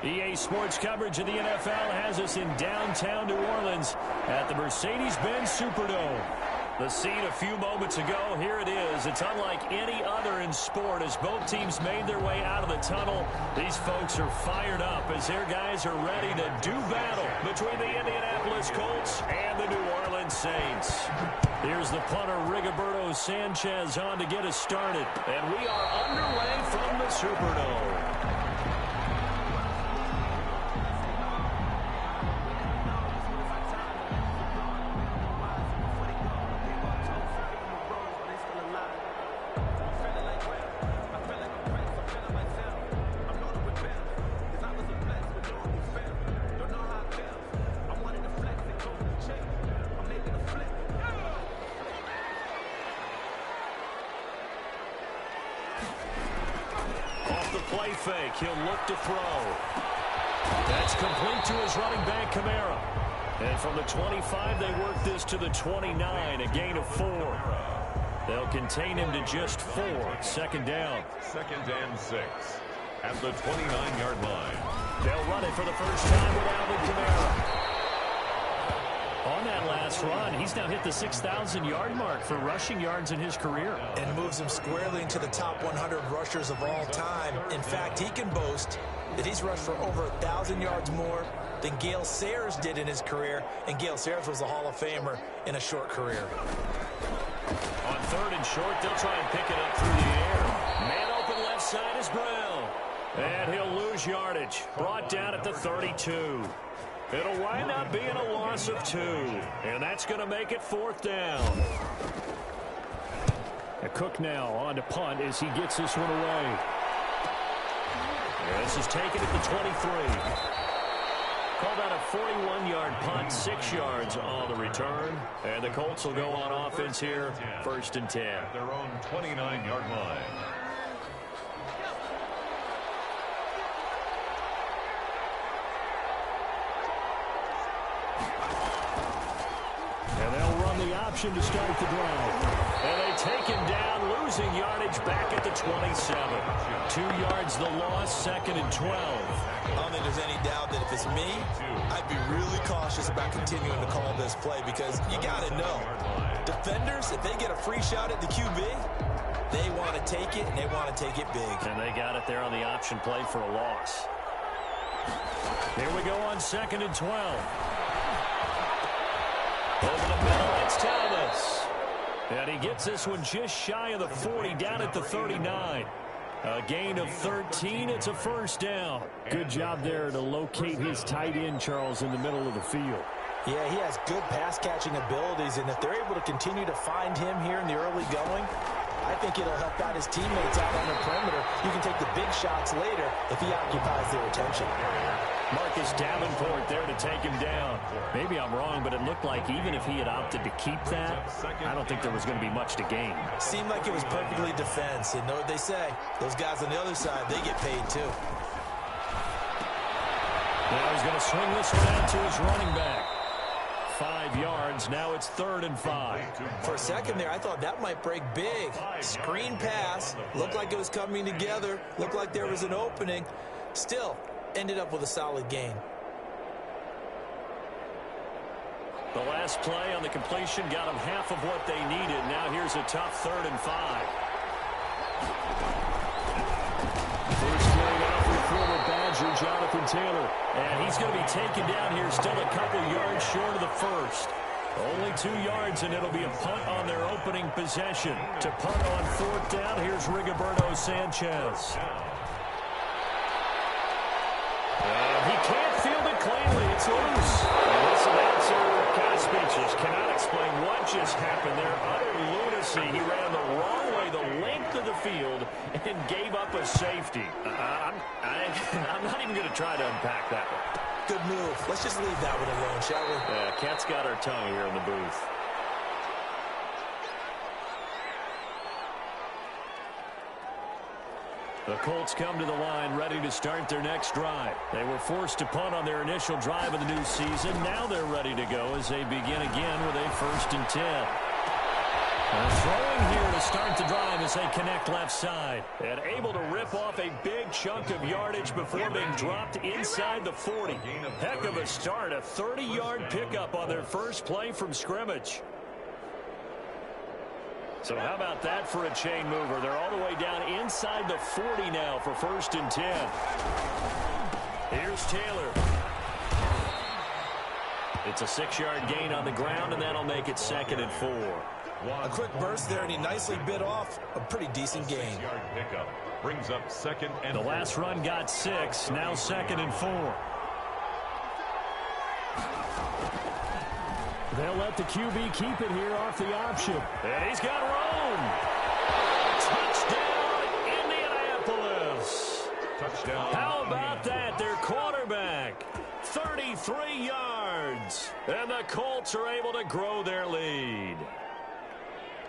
EA Sports coverage of the NFL has us in downtown New Orleans at the Mercedes-Benz Superdome. The scene a few moments ago, here it is. It's unlike any other in sport as both teams made their way out of the tunnel. These folks are fired up as their guys are ready to do battle between the Indianapolis Colts and the New Orleans Saints. Here's the punter, Rigoberto Sanchez, on to get us started. And we are underway from the Superdome. Play fake. He'll look to throw. That's complete to his running back, Kamara. And from the 25, they work this to the 29, a gain of 4. They'll contain him to just 4. Second down. 2nd and 6 at the 29-yard line. They'll run it for the first time with Alvin Kamara. On that last run, he's now hit the 6,000-yard mark for rushing yards in his career. And moves him squarely into the top 100 rushers of all time. In fact, he can boast that he's rushed for over 1,000 yards more than Gale Sayers did in his career. And Gale Sayers was a Hall of Famer in a short career. On 3rd and short, they'll try and pick it up through the air. Man open left side is Brown. And he'll lose yardage. Brought down at the 32. It'll wind up being a loss of 2. And that's going to make it 4th down. Cook now on to punt as he gets this one away. This is taken at the 23. Called out a 41-yard punt, 6 yards on the return. And the Colts will go on offense here, 1st and 10. Their own 29-yard line. And they'll run the option to start the drive. And they take him down, losing yardage back at the 27. 2 yards the loss, 2nd and 12. I don't think there's any doubt that if it's me, I'd be really cautious about continuing to call this play because you got to know, defenders, if they get a free shot at the QB, they want to take it, and they want to take it big. And they got it there on the option play for a loss. Here we go on 2nd and 12. Over the middle, it's Thomas. And he gets this one just shy of the 40, down at the 39. A gain of 13. It's a 1st down. Good job there to locate his tight end, Charles, in the middle of the field. Yeah, he has good pass-catching abilities, and if they're able to continue to find him here in the early going, I think it'll help out his teammates out on the perimeter. You can take the big shots later if he occupies their attention. Marcus Davenport there to take him down. Maybe I'm wrong, but it looked like even if he had opted to keep that, I don't think there was going to be much to gain. Seemed like it was perfectly defense. And know what they say? Those guys on the other side, they get paid too. Now he's going to swing this one out to his running back. 5 yards. Now it's 3rd and 5. For a second there, I thought that might break big. Screen pass. Looked like it was coming together. Looked like there was an opening. Still, ended up with a solid gain. The last play on the completion got them half of what they needed. Now here's a tough 3rd and 5. First carry out for former Badger Jonathan Taylor. And he's going to be taken down here, still a couple yards short of the 1st. Only 2 yards, and it'll be a punt on their opening possession. To punt on 4th down, here's Rigoberto Sanchez. And he can't field it cleanly. It's loose. And this announcer kind of speechless. Cannot explain what just happened there. Utter lunacy. He ran the wrong way, the length of the field, and gave up a safety. I'm not even going to try to unpack that one. Good move. Let's just leave that one alone, shall we? Yeah, Cat's got her tongue here in the booth. The Colts come to the line ready to start their next drive. They were forced to punt on their initial drive of the new season. Now they're ready to go as they begin again with a 1st and 10. Throwing here to start the drive as they connect left side. And able to rip off a big good chunk of yardage before being dropped inside the 40. Heck of a start, a 30-yard pickup on their first play from scrimmage. So how about that for a chain mover? They're all the way down inside the 40 now for 1st and 10. Here's Taylor. It's a 6-yard gain on the ground, and that'll make it 2nd and 4. A quick burst there, and he nicely bit off a pretty decent gain. Pickup brings up 2nd and 4. The last run got 6, now 2nd and 4. They'll let the QB keep it here off the option. And he's got room. Touchdown, Indianapolis. Touchdown. How about that? Their quarterback, 33 yards. And the Colts are able to grow their lead.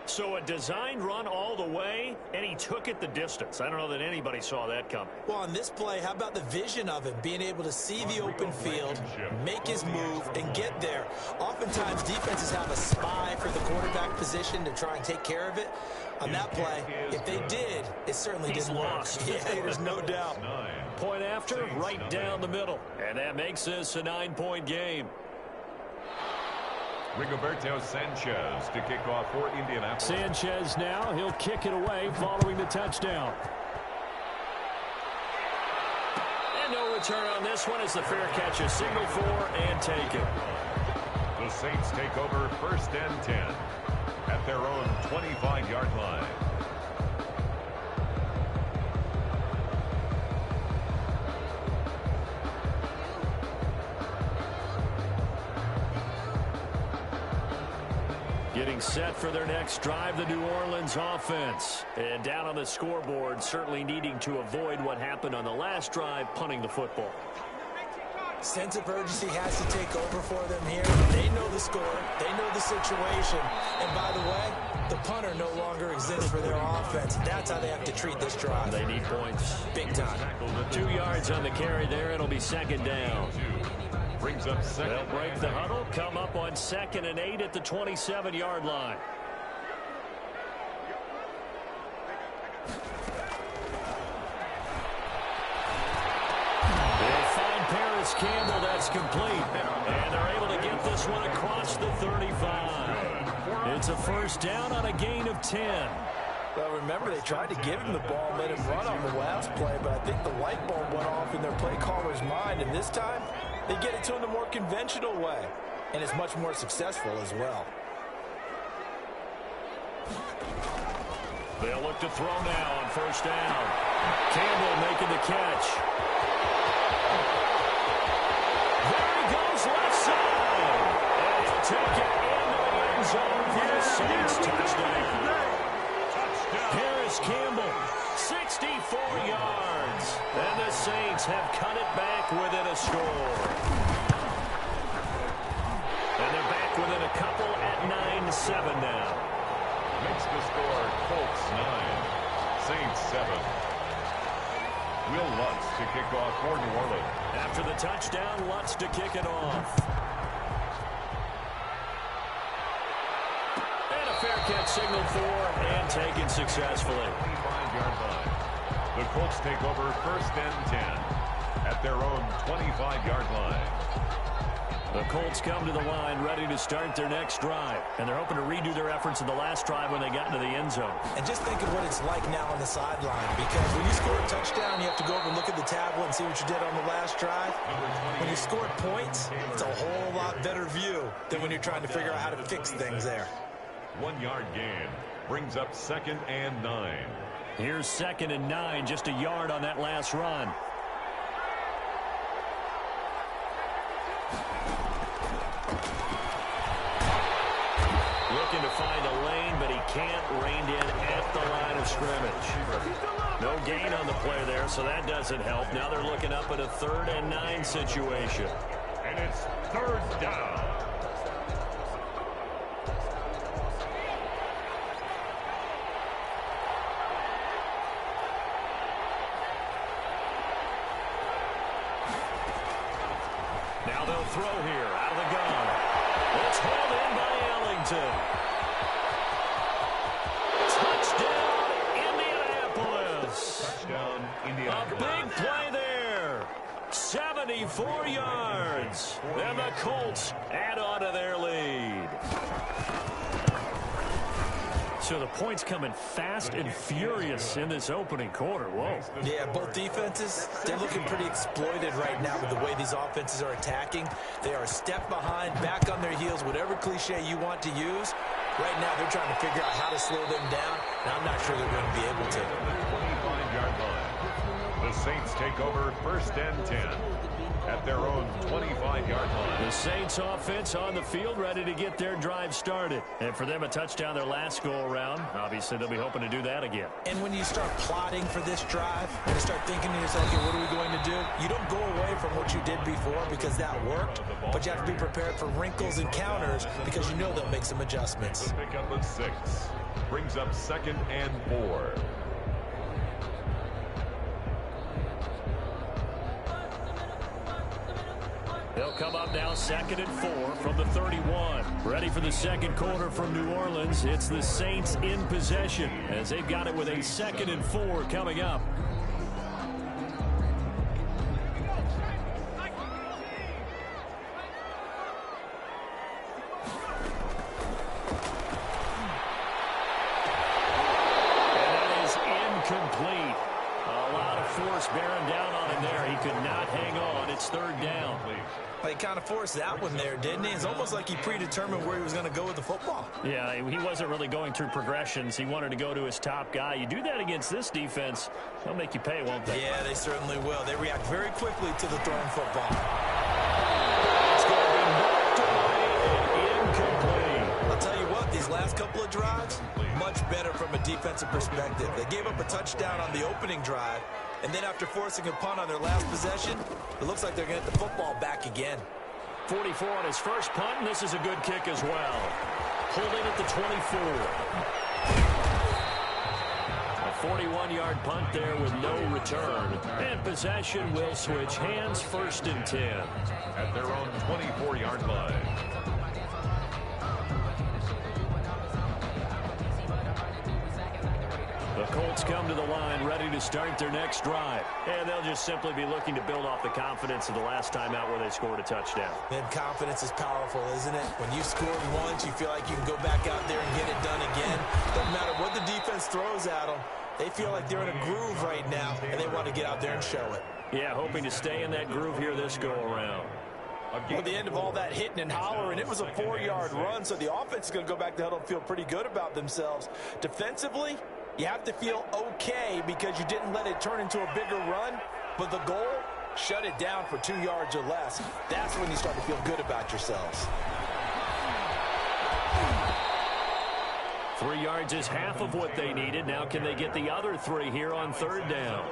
So a designed run all the way, and he took it the distance. I don't know that anybody saw that coming. Well, on this play, how about the vision of him, being able to see the open field, make his move, and get there. Oftentimes, defenses have a spy for the quarterback position to try and take care of it. On that play, if they did, it certainly didn't work. Yeah, there's no doubt. Point after, right down the middle. And that makes this a 9-point game. Rigoberto Sanchez to kick off for Indianapolis. Sanchez now, he'll kick it away following the touchdown. And no return on this one as the fair catch is signaled for and taken. The Saints take over 1st and 10 at their own 25-yard line. Getting set for their next drive, the New Orleans offense. And down on the scoreboard, certainly needing to avoid what happened on the last drive, punting the football. Sense of urgency has to take over for them here. They know the score. They know the situation. And by the way, the punter no longer exists for their offense. That's how they have to treat this drive. They need points. Big time. 2 yards on the carry there. It'll be 2nd down. Brings up 2nd. They'll break the huddle, come up on 2nd and 8 at the 27-yard line. They'll find Paris Campbell. That's complete. And they're able to get this one across the 35. It's a 1st down on a gain of 10. Well, remember, they tried to give him the ball, let him run on the last play, but I think the light bulb went off in their play caller's mind, and this time, they get it to him the more conventional way, and it's much more successful as well. They'll look to throw now on 1st down. Campbell making the catch. There he goes, left side. And he'll take it into the end zone for the Saints touchdown. Paris Campbell, 64 yards. And the Saints have cut it back within a score. And they're back within a couple at 9-7 now. Makes the score Colts 9, Saints 7. Will Lutz to kick off for New Orleans. After the touchdown, Lutz to kick it off. And a fair catch signaled for and taken successfully. 25-yard line. The Colts take over 1st and 10 at their own 25-yard line. The Colts come to the line ready to start their next drive. And they're hoping to redo their efforts in the last drive when they got into the end zone. And just think of what it's like now on the sideline, because when you score a touchdown, you have to go over and look at the tablet and see what you did on the last drive. When you scored points, it's a whole lot better view than when you're trying to figure out how to fix things there. 1-yard gain brings up 2nd and 9. Here's 2nd and 9, just a yard on that last run. Looking to find a lane, but he can't rein in at the line of scrimmage. No gain on the play there, so that doesn't help. Now they're looking up at a 3rd and 9 situation. And it's 3rd down. Now they'll throw here out of the gun. It's hauled in by Ellington. Touchdown, Indianapolis. Touchdown, Indianapolis. A big play there. 74 yards. And the Colts add on to their lead. So the points coming fast and furious in this opening quarter. Whoa. Yeah, both defenses, they're looking pretty exploited right now with the way these offenses are attacking. They are a step behind, back on their heels, whatever cliche you want to use. Right now, they're trying to figure out how to slow them down, and I'm not sure they're going to be able to. 25-yard line. The Saints take over 1st and 10 at their own 25-yard line. The Saints offense on the field, ready to get their drive started. And for them, a touchdown their last go-around. Obviously, they'll be hoping to do that again. And when you start plotting for this drive, when you start thinking to yourself, okay, what are we going to do? You don't go away from what you did before because that worked, but you have to be prepared for wrinkles and counters because you know they'll make some adjustments. Pick up at 6. Brings up 2nd and 4. They'll come up now 2nd and 4 from the 31. Ready for the second quarter from New Orleans. It's the Saints in possession as they've got it with a 2nd and 4 coming up. And that is incomplete. A lot of force bearing down on him there. He could not hang on. It's 3rd down. He kind of forced that one there, didn't he? It's almost like he predetermined where he was going to go with the football. Yeah, he wasn't really going through progressions. He wanted to go to his top guy. You do that against this defense, they'll make you pay, won't they? Yeah, they certainly will. They react very quickly to the thrown football. It's going to be knocked away and incomplete. I'll tell you what, these last couple of drives, much better from a defensive perspective. They gave up a touchdown on the opening drive, and then after forcing a punt on their last possession, it looks like they're going to get the football back again. 44 on his first punt, and this is a good kick as well. Holding at the 24. A 41-yard punt there with no return. And possession will switch hands, 1st and 10. At their own 24-yard line. The Colts come to the line ready to start their next drive. And they'll just simply be looking to build off the confidence of the last time out where they scored a touchdown. And confidence is powerful, isn't it? When you scored once, you feel like you can go back out there and get it done again. Doesn't matter what the defense throws at them. They feel like they're in a groove right now, and they want to get out there and show it. Yeah, hoping to stay in that groove here this go-around. At the end of all that hitting and hollering, it was a 4-yard run, so the offense is going to go back to huddle and feel pretty good about themselves. Defensively, you have to feel okay because you didn't let it turn into a bigger run, but the goal, shut it down for 2 yards or less. That's when you start to feel good about yourselves. 3 yards is half of what they needed. Now can they get the other 3 here on 3rd down?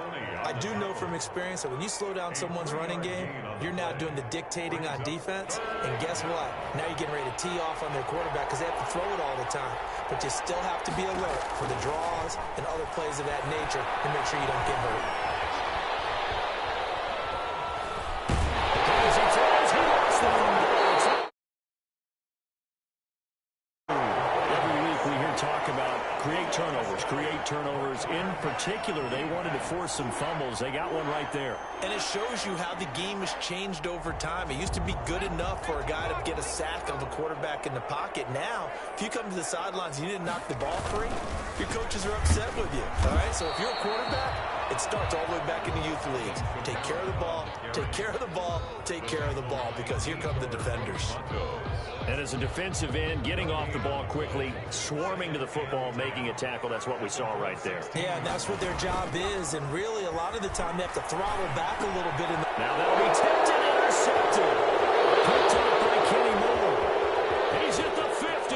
I do know from experience that when you slow down someone's running game, you're now doing the dictating on defense. And guess what? Now you're getting ready to tee off on their quarterback because they have to throw it all the time. But you still have to be alert for the draws and other plays of that nature to make sure you don't get hurt. As he throws, he lost the fumble. Every week we hear talk about create turnovers. In particular, they wanted to force some fumbles. They got one right there. And it shows you how the game has changed over time. It used to be good enough for a guy to get a sack of a quarterback in the pocket. Now, if you come to the sidelines and you didn't knock the ball free, your coaches are upset with you. All right? So if you're a quarterback, it starts all the way back in the youth leagues. Take care of the ball, take care of the ball, take care of the ball, because here come the defenders. And as a defensive end, getting off the ball quickly, swarming to the football, making a tackle, that's what we saw right there. Yeah, and that's what their job is, and really a lot of the time they have to throttle back a little bit. Now that'll be tipped and intercepted. Picked up by Kenny Moore. He's at the 50,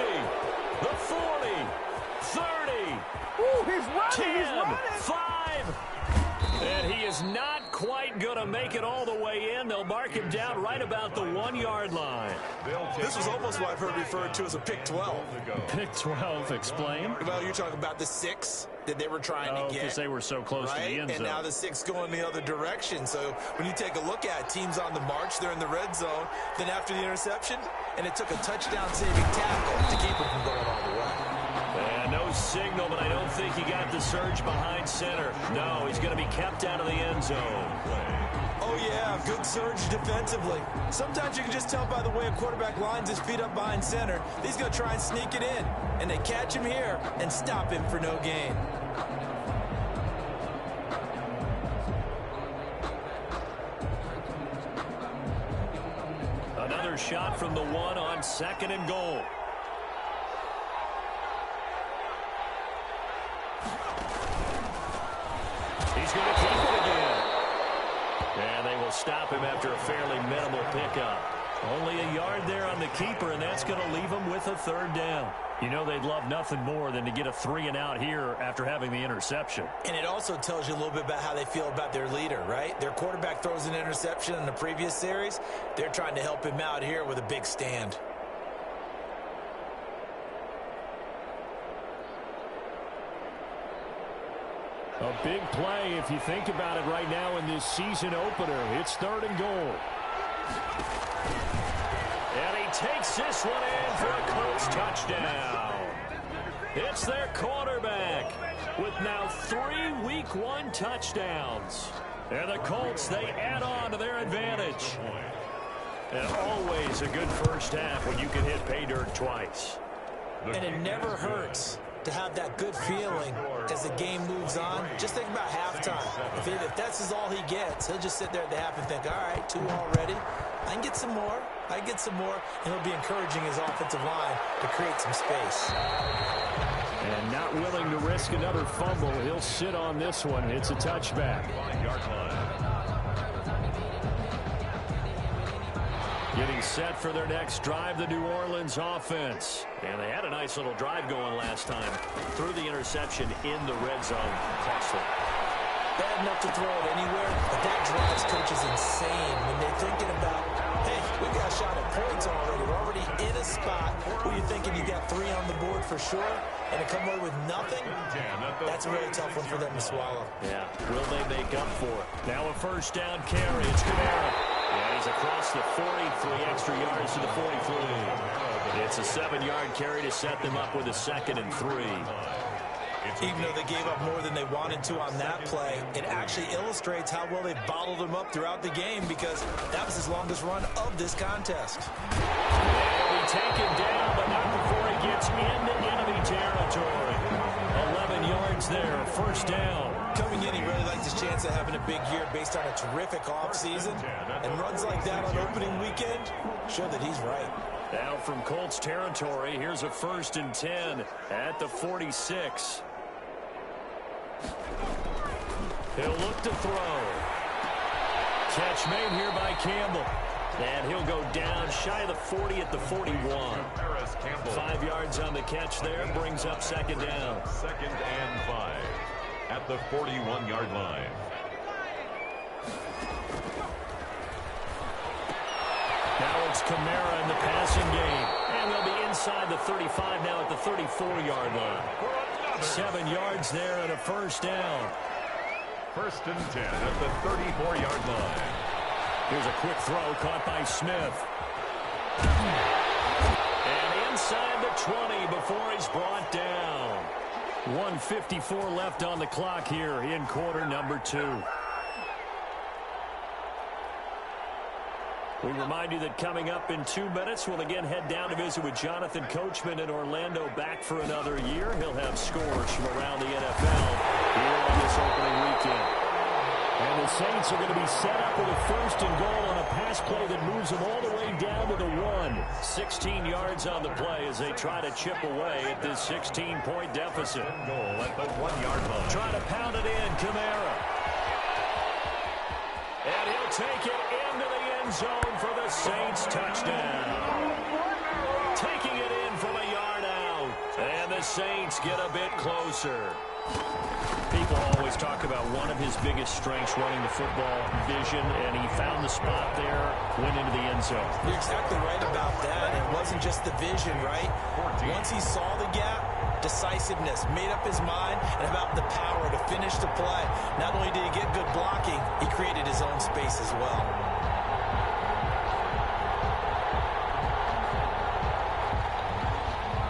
the 40, 30, Ooh, he's running, 10, 5. And he is not quite going to make it all the way in. They'll mark him down right about the 1-yard line. This was almost what I've heard referred to as a pick 12. Pick 12, explain. Well, you're talking about the 6 that they were trying to get. Because they were so close to the end zone. And now the 6 going the other direction. So when you take a look at teams on the march, they're in the red zone. Then after the interception, and it took a touchdown-saving tackle to keep them from going all the way. And no no signal, but I don't think he got the surge behind center. No, he's going to be kept out of the end zone. Oh, yeah, good surge defensively. Sometimes you can just tell by the way a quarterback lines his feet up behind center. He's going to try and sneak it in, and they catch him here and stop him for no gain. Another shot from the one on 2nd and goal. He's going to keep it again. And they will stop him after a fairly minimal pickup. Only a yard there on the keeper, and that's going to leave him with a 3rd down. You know they'd love nothing more than to get a 3-and-out here after having the interception. And it also tells you a little bit about how they feel about their leader, right? Their quarterback throws an interception in the previous series. They're trying to help him out here with a big stand. A big play if you think about it right now in this season opener. It's 3rd and goal. And he takes this one in for a Colts touchdown. It's their quarterback with now 3 Week 1 touchdowns. And the Colts, they add on to their advantage. And always a good first half when you can hit pay dirt twice. And it never hurts to have that good feeling as the game moves on. Just think about halftime. If that's all he gets, he'll just sit there at the half and think, all right, 2 already. I can get some more. I can get some more. And he'll be encouraging his offensive line to create some space. And not willing to risk another fumble. He'll sit on this one. It's a touchback. Getting set for their next drive, the New Orleans offense. And they had a nice little drive going last time. Threw the interception in the red zone. Costly. Bad enough to throw it anywhere, but that drives coaches insane when they're thinking about, hey, we got a shot at points already. We're already in a spot where you're thinking you got 3 on the board for sure, and to come away with nothing, that's a really tough one for them to swallow. Yeah, will they make up for it? Now a 1st down carry. It's Kamara. Yeah, he's across the 40, 3 extra yards to the 43. It's a 7-yard carry to set them up with a 2nd and 3. Even though they gave up more than they wanted to on that play, it actually illustrates how well they bottled him up throughout the game because that was his longest run of this contest. He'll be taken down, but not before he gets into enemy territory. 11 yards there, 1st down. Coming in, he really liked his chance of having a big year based on a terrific offseason. And runs like that on opening weekend show that he's right. Now from Colts territory, here's a 1st and 10 at the 46. He'll look to throw. Catch made here by Campbell. And he'll go down shy of the 40 at the 41. 5 yards on the catch there, brings up 2nd down. 2nd and 5 at the 41-yard line. Now it's Kamara in the passing game. And they'll be inside the 35 now at the 34-yard line. 7 yards there and a 1st down. 1st and 10 at the 34-yard line. Here's a quick throw caught by Smith. And inside the 20 before he's brought down. 1:54 left on the clock here in quarter number 2. We remind you that coming up in 2 minutes, we'll again head down to visit with Jonathan Coachman in Orlando, back for another year. He'll have scores from around the NFL here on this opening weekend. And the Saints are going to be set up with a 1st and goal on a pass play that moves them all the way down to the 1. 16 yards on the play as they try to chip away at this 16-point deficit. Goal at the 1-yard line. Try to pound it in, Kamara. And he'll take it into the end zone for the Saints touchdown. Taking it in from a yard out. And the Saints get a bit closer. People always talk about one of his biggest strengths running the football, vision, and he found the spot there, went into the end zone. You're exactly right about that. It wasn't just the vision, right? Once he saw the gap, decisiveness, made up his mind, and about the power to finish the play. Not only did he get good blocking, he created his own space as well.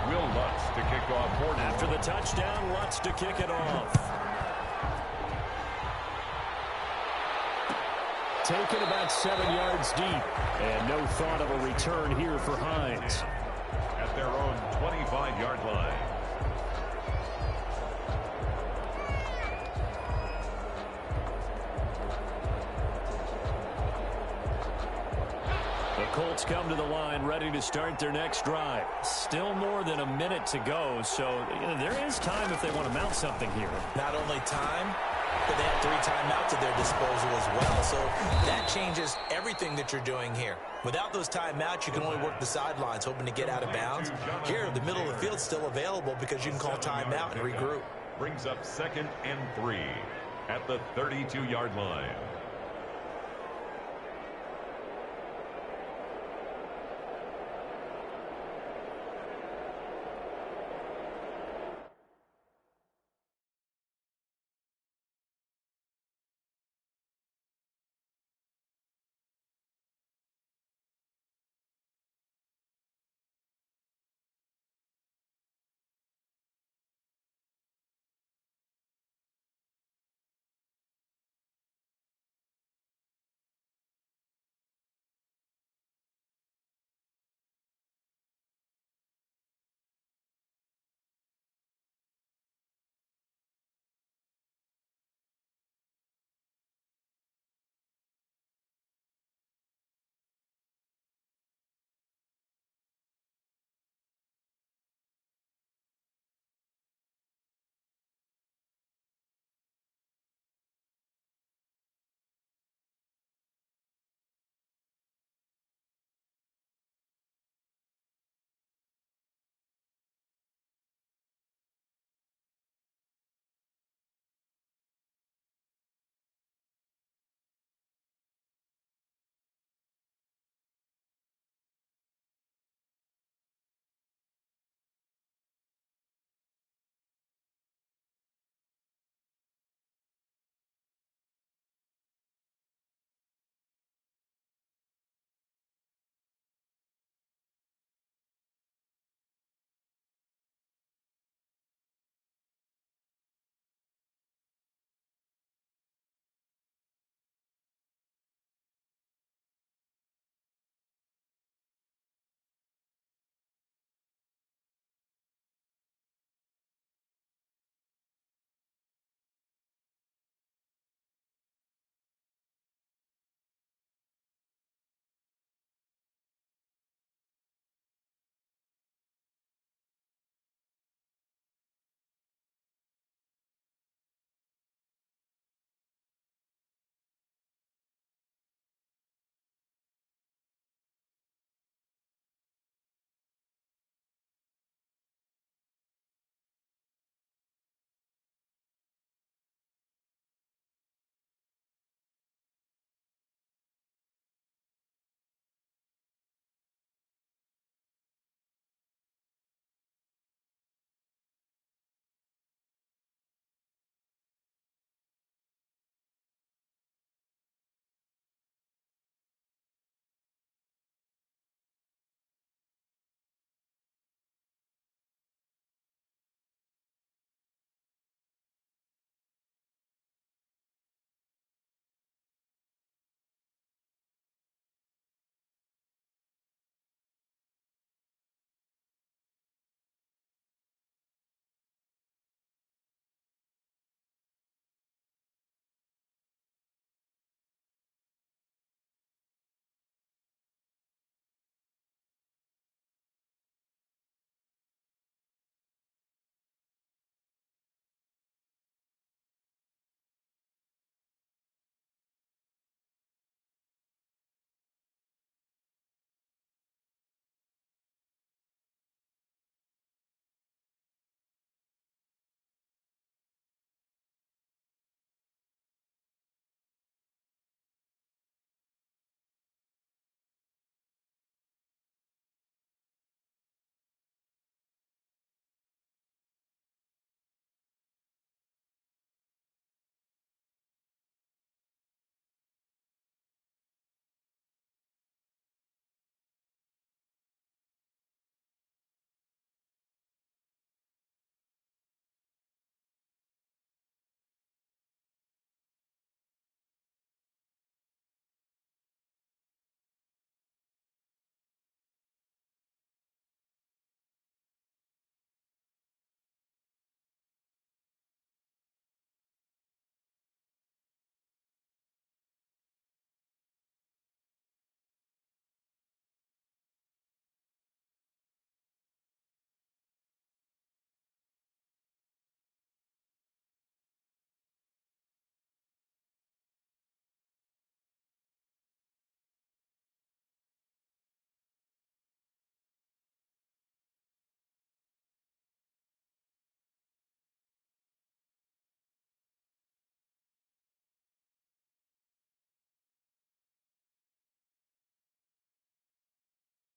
Will Lutz to kick off 4th and After the touchdown, Lutz to kick it off. Taken about 7 yards deep. And no thought of a return here for Hines. At their own 25-yard line. The Colts come to the line ready to start their next drive. Still more than a minute to go, so there is time if they want to mount something here. Not only time, but they have 3 timeouts at their disposal as well. So that changes everything that you're doing here. Without those timeouts, you can only work the sidelines, hoping to get out of bounds. Here, the middle of the field is still available because you can call timeout and regroup. Brings up 2nd and 3 at the 32-yard line.